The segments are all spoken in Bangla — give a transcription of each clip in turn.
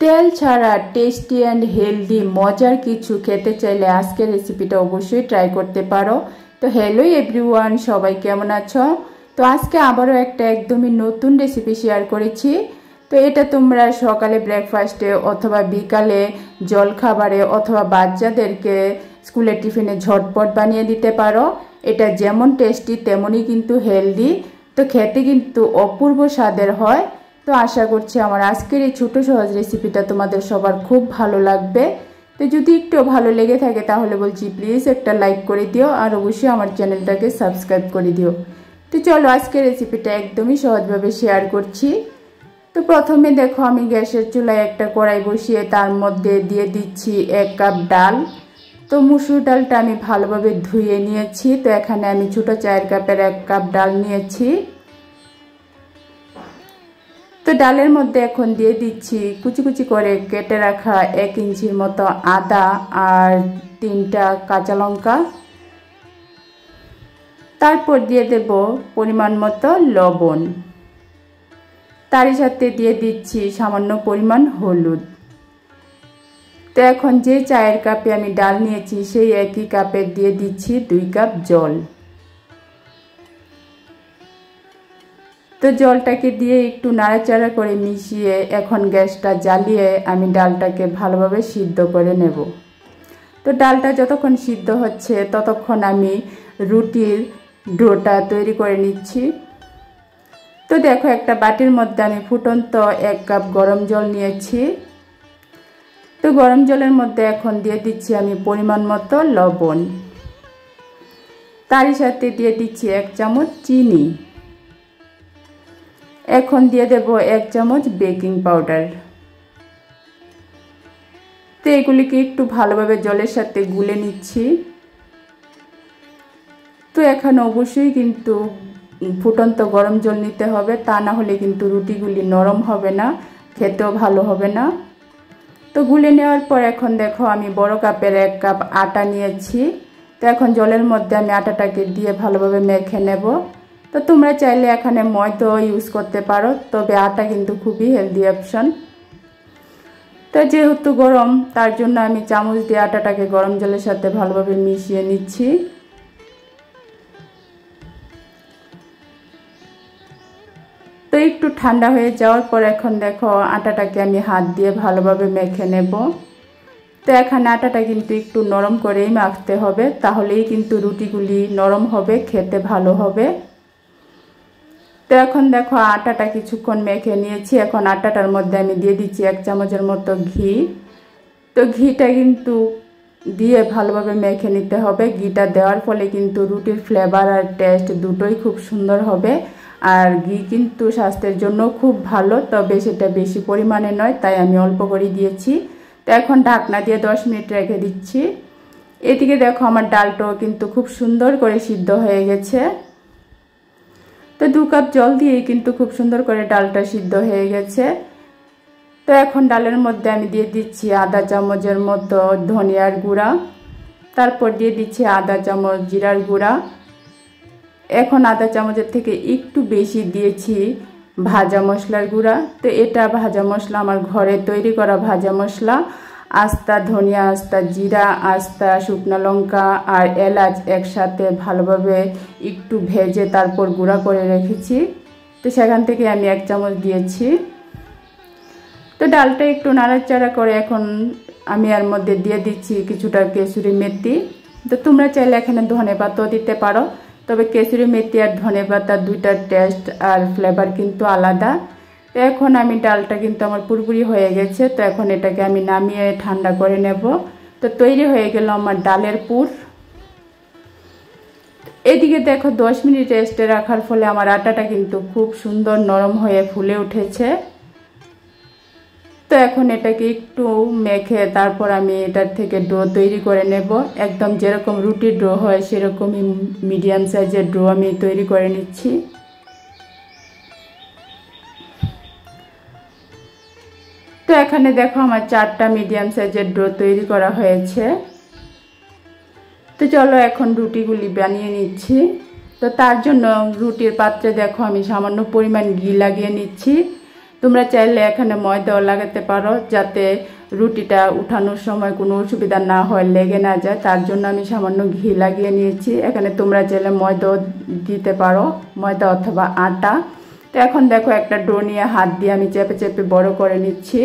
তেল ছাড়া টেস্টি অ্যান্ড হেলদি মজার কিছু খেতে চাইলে আজকের রেসিপিটা অবশ্যই ট্রাই করতে পারো। তো হ্যালো এভরিওয়ান, সবাই কেমন আছো? তো আজকে আবারও একটা একদমই নতুন রেসিপি শেয়ার করেছি। তো এটা তোমরা সকালে ব্রেকফাস্টে অথবা বিকালে জলখাবারে অথবা বাচ্চাদেরকে স্কুলের টিফিনে ঝটপট বানিয়ে দিতে পারো। এটা যেমন টেস্টি তেমনই কিন্তু হেলদি, তো খেতে কিন্তু অপূর্ব স্বাদের হয়। তো আশা করছি আমার আজকের এই ছোট সহজ রেসিপিটা তোমাদের সবার খুব ভালো লাগবে। তো যদি একটু ভালো লেগে থাকে তাহলে বলছি প্লিজ একটা লাইক করে দিও, আর অবশ্যই আমার চ্যানেলটাকে সাবস্ক্রাইব করে দিও। তো চলো আজকের রেসিপিটা একদমই সহজভাবে শেয়ার করছি। তো প্রথমে দেখো আমি গ্যাসের চুলায় একটা কড়াই বসিয়ে তার মধ্যে দিয়ে দিচ্ছি 1 কাপ ডাল। তো মুসুর ডালটা আমি ভালোভাবে ধুয়ে নিয়েছি। তো এখানে আমি ছোটো চায়ের কাপের 1 কাপ ডাল নিয়েছি। তো ডালের মধ্যে এখন দিয়ে দিচ্ছি কুচি কুচি করে কেটে রাখা 1 ইঞ্চির মতো আদা আর 3টা কাঁচা লঙ্কা। তারপর দিয়ে দেব পরিমাণ মতো লবণ, তারই সাথে দিয়ে দিচ্ছি সামান্য পরিমাণ হলুদ। তো এখন যে চায়ের কাপে আমি ডাল নিয়েছি সেই একই কাপে দিয়ে দিচ্ছি 2 কাপ জল। তো জলটাকে দিয়ে একটু নাড়াচাড়া করে মিশিয়ে এখন গ্যাসটা জ্বালিয়ে আমি ডালটাকে ভালোভাবে সিদ্ধ করে নেব। তো ডালটা যতক্ষণ সিদ্ধ হচ্ছে ততক্ষণ আমি রুটির ডোটা তৈরি করে নিচ্ছি। তো দেখো একটা বাটির মধ্যে আমি ফুটন্ত 1 কাপ গরম জল নিয়েছি। তো গরম জলের মধ্যে এখন দিয়ে দিচ্ছি আমি পরিমাণ মতো লবণ, তারই সাথে দিয়ে দিচ্ছি 1 চামচ চিনি। এখন দিয়ে দেব 1 চামচ বেকিং পাউডার। তো এগুলিকে একটু ভালোভাবে জলের সাথে গুলে নিচ্ছি। তো এখানে অবশ্যই কিন্তু ফুটন্ত গরম জল নিতে হবে, তা না হলে কিন্তু রুটিগুলি নরম হবে না, খেতেও ভালো হবে না। তো গুলে নেওয়ার পর এখন দেখো আমি বড় কাপের 1 কাপ আটা নিয়েছি। তো এখন জলের মধ্যে আমি আটাটাকে দিয়ে ভালোভাবে মেখে নেব। তো তোমরা চাইলে এখানে ময়দাও ইউজ করতে পারো, তবে আটা কিন্তু খুবই হেলদি অপশন। তো যেহেতু গরম তার জন্য আমি চামচ দিয়ে আটাটাকে গরম জলের সাথে ভালোভাবে মিশিয়ে নিচ্ছি। তো একটু ঠান্ডা হয়ে যাওয়ার পর এখন দেখো আটাটাকে আমি হাত দিয়ে ভালোভাবে মেখে নেব। তো এখানে আটাটা কিন্তু একটু নরম করেই মাখতে হবে, তাহলেই কিন্তু রুটিগুলি নরম হবে, খেতে ভালো হবে। তো এখন দেখো আটাটা কিছুক্ষণ মেখে নিয়েছি। এখন আটাটার মধ্যে আমি দিয়ে দিচ্ছি 1 চামচের মতো ঘি। তো ঘিটা কিন্তু দিয়ে ভালোভাবে মেখে নিতে হবে। ঘিটা দেওয়ার ফলে কিন্তু রুটির ফ্লেভার আর টেস্ট দুটোই খুব সুন্দর হবে। আর ঘি কিন্তু স্বাস্থ্যের জন্য খুব ভালো, তবে সেটা বেশি পরিমাণে নয়, তাই আমি অল্প করে দিয়েছি। তো এখন ঢাকনা দিয়ে 10 মিনিট রেখে দিচ্ছি। এদিকে দেখো আমার ডালটাও কিন্তু খুব সুন্দর করে সিদ্ধ হয়ে গেছে। তো 2 কাপ জল দিয়েই কিন্তু খুব সুন্দর করে ডালটা সিদ্ধ হয়ে গেছে। তো এখন ডালের মধ্যে আমি দিয়ে দিচ্ছি আধা চামচের মতো ধনিয়ার গুঁড়া, তারপর দিয়ে দিচ্ছি আধা চামচ জিরার গুঁড়া। এখন আধা চামচের থেকে একটু বেশি দিয়েছি ভাজা মশলার গুঁড়া। তো এটা ভাজা মশলা আমার ঘরে তৈরি করা ভাজা মশলা। আস্তা ধনিয়া, আস্তা জিরা, আস্তা শুকনো লঙ্কা আর এলাচ একসাথে ভালোভাবে একটু ভেজে তারপর গুঁড়া করে রেখেছি। তো সেখান থেকে আমি 1 চামচ দিয়েছি। তো ডালটা একটু নাড়াচাড়া করে এখন আমি এর মধ্যে দিয়ে দিচ্ছি কিছুটা কেসুরি মেথি। তো তোমরা চাইলে এখানে ধনেপাতাও দিতে পারো, তবে কেসুরি মেথি আর ধনেপাতা দুইটার টেস্ট আর ফ্লেভার কিন্তু আলাদা। তো এখন আমি ডালটা কিন্তু আমার পুরোপুরি হয়ে গেছে। তো এখন এটাকে আমি নামিয়ে ঠান্ডা করে নেব। তো তৈরি হয়ে গেল আমার ডালের পুর। এদিকে দেখো 10 মিনিট রেস্টে রাখার ফলে আমার আটাটা কিন্তু খুব সুন্দর নরম হয়ে ফুলে উঠেছে। তো এখন এটাকে একটু মেখে তারপর আমি এটার থেকে ডো তৈরি করে নেব। একদম যেরকম রুটির ডো হয় সেরকমই মিডিয়াম সাইজের ডো আমি তৈরি করে নিচ্ছি। তো এখানে দেখো আমার 4টা মিডিয়াম সাইজের ডো তৈরি করা হয়েছে। তো চলো এখন রুটিগুলি বানিয়ে নিচ্ছি। তো তার জন্য রুটির পাত্রে দেখো আমি সামান্য পরিমাণ ঘি লাগিয়ে নিচ্ছি। তোমরা চাইলে এখানে ময়দাও লাগাতে পারো, যাতে রুটিটা উঠানোর সময় কোনো অসুবিধা না হয়, লেগে না যায়। তার জন্য আমি সামান্য ঘি লাগিয়ে নিয়েছি। এখানে তোমরা চাইলে ময়দাও দিতে পারো, ময়দা অথবা আটা। তো এখন দেখো একটা ডো নিয়ে হাত দিয়ে আমি চেপে চেপে বড় করে নিচ্ছি।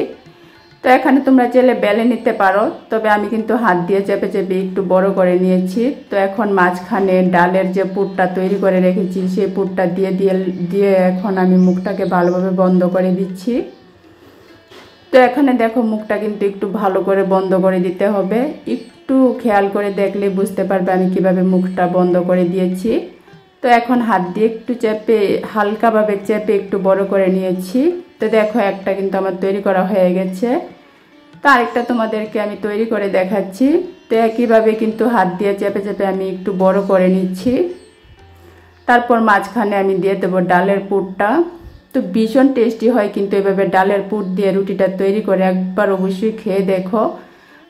তো এখানে তোমরা চাইলে বেলে নিতে পারো, তবে আমি কিন্তু হাত দিয়ে চেপে চেপে একটু বড় করে নিয়েছি। তো এখন মাঝখানে ডালের যে পুরটা তৈরি করে রেখেছি সেই পুরটা দিয়ে এখন আমি মুখটাকে ভালোভাবে বন্ধ করে দিচ্ছি। তো এখানে দেখো মুখটা কিন্তু একটু ভালো করে বন্ধ করে দিতে হবে। একটু খেয়াল করে দেখলে বুঝতে পারবে আমি কিভাবে মুখটা বন্ধ করে দিয়েছি। তো এখন হাত দিয়ে একটু চেপে, হালকাভাবে চেপে একটু বড় করে নিয়েছি। তো দেখো একটা কিন্তু আমার তৈরি করা হয়ে গেছে। তো আরেকটা তোমাদেরকে আমি তৈরি করে দেখাচ্ছি। তো একইভাবে কিন্তু হাত দিয়ে চেপে চেপে আমি একটু বড় করে নিচ্ছি। তারপর মাঝখানে আমি দিয়ে দেবো ডালের পুরটা। তো ভীষণ টেস্টি হয় কিন্তু এভাবে ডালের পুর দিয়ে রুটিটা তৈরি করে একবার অবশ্যই খেয়ে দেখো।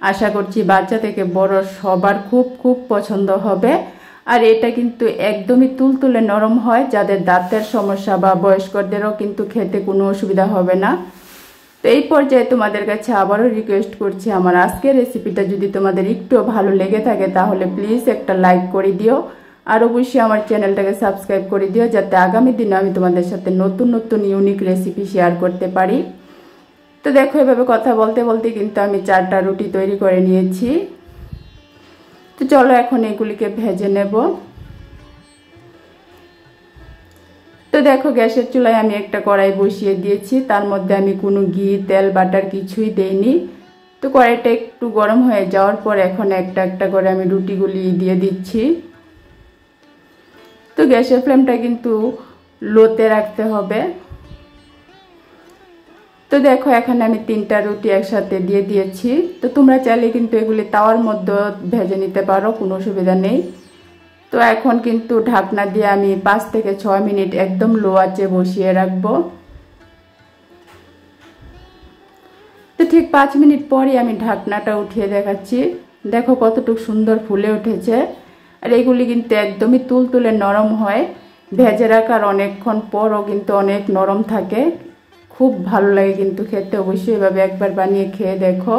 আশা করছি বাচ্চা থেকে বড় সবার খুব খুব পছন্দ হবে। আর এটা কিন্তু একদমই তুলতুলে নরম হয়, যাদের দাঁতের সমস্যা বা বয়স্কদেরও কিন্তু খেতে কোনো অসুবিধা হবে না। তো এই পর্যায়ে তোমাদের কাছে আবারও রিকোয়েস্ট করছি, আমার আজকের রেসিপিটা যদি তোমাদের একটু ভালো লেগে থাকে তাহলে প্লিজ একটা লাইক করে দিও। আর অবশ্যই আমার চ্যানেলটাকে সাবস্ক্রাইব করে দিও, যাতে আগামী দিনে আমি তোমাদের সাথে নতুন নতুন ইউনিক রেসিপি শেয়ার করতে পারি। তো দেখো এভাবে কথা বলতে বলতে কিন্তু আমি 4টা রুটি তৈরি করে নিয়েছি। তো চলো এখন এগুলিকে ভেজে নেব। তো দেখো গ্যাসের চুলায় আমি একটা কড়াই বসিয়ে দিয়েছি, তার মধ্যে আমি কোনো ঘি তেল বাটার কিছুই দেইনি। তো কড়াইটা একটু গরম হয়ে যাওয়ার পর এখন একটা একটা করে আমি রুটিগুলি দিয়ে দিচ্ছি। তো গ্যাসের ফ্লেমটা কিন্তু লোতে রাখতে হবে। তো দেখো এখানে আমি 3টা রুটি একসাথে দিয়ে দিয়েছি। তো তোমরা চাইলে কিন্তু এগুলি তাওয়ার মধ্যে ভেজে নিতে পারো, কোনো অসুবিধা নেই। তো এখন কিন্তু ঢাকনা দিয়ে আমি 5 থেকে 6 মিনিট একদম লো আঁচে বসিয়ে রাখবো। তো ঠিক 5 মিনিট পরই আমি ঢাকনাটা উঠিয়ে দেখাচ্ছি। দেখো কতটুকু সুন্দর ফুলে উঠেছে। আর এগুলি কিন্তু একদমই তুলতুলে নরম হয়, ভেজে রাখার অনেকক্ষণ পরও কিন্তু অনেক নরম থাকে, খুব ভালো লাগে কিন্তু খেতে। অবশ্যই এভাবে একবার বানিয়ে খেয়ে দেখো।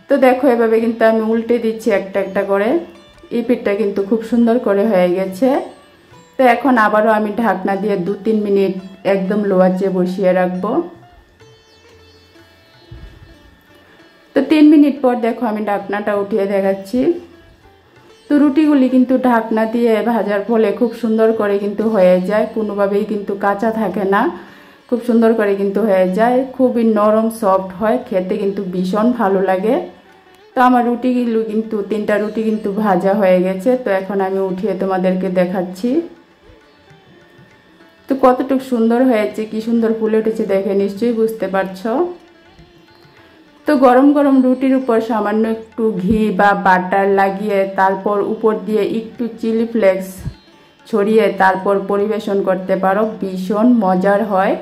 তো দেখো এভাবে কিন্তু আমি উল্টে দিচ্ছি একটা একটা করে। এই পিঠটা কিন্তু খুব সুন্দর করে হয়ে গেছে। তো এখন আবারও আমি ঢাকনা দিয়ে 2-3 মিনিট একদম লো আঁচে বসিয়ে রাখবো। তো 3 মিনিট পর দেখো আমি ঢাকনাটা উঠিয়ে দেখাচ্ছি। তো রুটিগুলি কিন্তু ঢাকনা দিয়ে ভাজার ফলে খুব সুন্দর করে কিন্তু হয়ে যায়, কোনোভাবেই কিন্তু কাঁচা থাকে না, খুব সুন্দর করে কিন্তু হয়ে যায়, খুবই নরম সফট হয়, খেতে কিন্তু ভীষণ ভালো লাগে। তো আমার রুটিগুলো কিন্তু 3টা রুটি কিন্তু ভাজা হয়ে গেছে। তো এখন আমি উঠিয়ে তোমাদেরকে দেখাচ্ছি। তো কতটুকু সুন্দর হয়েছে, কি সুন্দর ফুলে উঠেছে দেখে নিশ্চয়ই বুঝতে পারছো। তো গরম গরম রুটির উপর সামান্য একটু ঘি বা বাটার লাগিয়ে তারপর উপর দিয়ে একটু চিলি ফ্লেক্স ছড়িয়ে তারপর পরিবেশন করতে পারো, ভীষণ মজার হয়।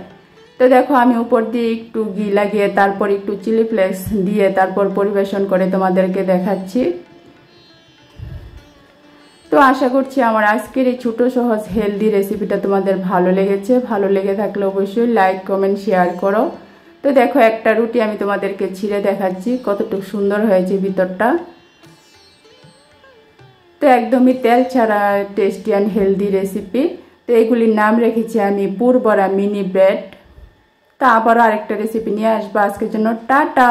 তো দেখো আমি উপর দিয়ে একটু ঘি লাগিয়ে তারপর একটু চিলি ফ্লেক্স দিয়ে তারপর পরিবেশন করে তোমাদেরকে দেখাচ্ছি। তো আশা করছি আমার আজকের এই ছোট সহজ হেলদি রেসিপিটা তোমাদের ভালো লেগেছে। ভালো লেগে থাকলে অবশ্যই লাইক কমেন্ট শেয়ার করো। তো দেখো একটা রুটি আমি তোমাদেরকে ছিঁড়ে দেখাচ্ছি, কতটুকু সুন্দর হয়েছে ভিতরটা। তো একদমই তেল ছাড়া টেস্টি অ্যান্ড হেলদি রেসিপি। তো এগুলির নাম রেখেছি আমি পুর বড়া মিনি ব্রেড। তা আবারও আরেকটা রেসিপি নিয়ে আসবো। আজকের জন্য টাটা।